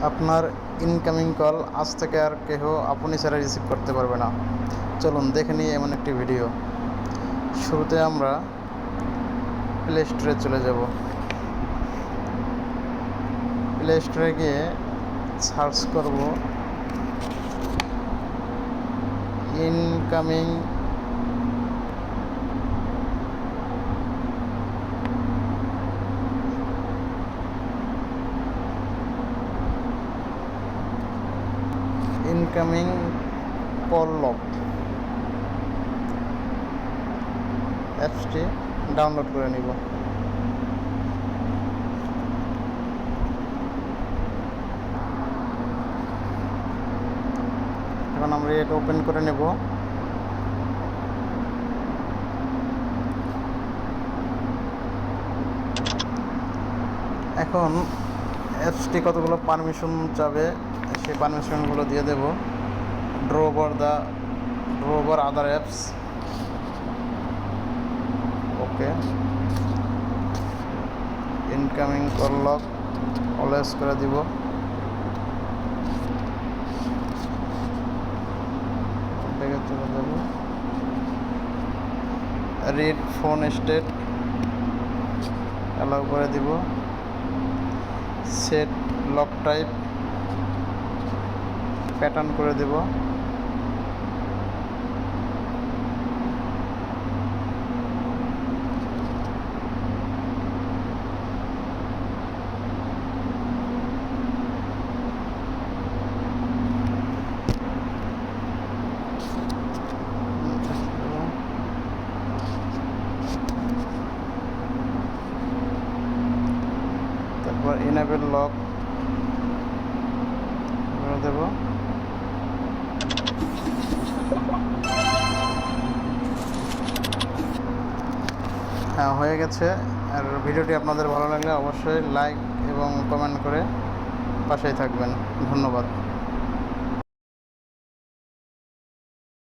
আপনার incoming call আজ থেকে আর কেহ আপনি ছাড়া রিসিভ করতে পারবে না। চলুন দেখে নিই এমন একটি ভিডিও। শুরুতে আমরা প্লে স্টোরে চলে যাব। প্লে স্টোরে গিয়ে সার্চ করব ইনকামিং কল লক অ্যাপসটি ডাউনলোড করে নিব। এখন আমরা এটা ওপেন করে নেব। এখন অ্যাপসটি কতগুলো পারমিশন চাবে, সেই পারমিশনগুলো দিয়ে দেব। ড্র ওভার আদার অ্যাপস, ওকে। ইনকামিং কল লক অলওয়েজ করে দিব। ব্যাগে চলে যাব। রিড ফোন স্টেট অ্যালাউ করে দিব। সেট লক টাইপ প্যাটার্ন করে দেব। তারপর ইনেবল লক দেব। হ্যাঁ, হয়ে গেছে। আর ভিডিওটি আপনাদের ভালো লাগলে অবশ্যই লাইক এবং কমেন্ট করে পাশেই থাকবেন। ধন্যবাদ।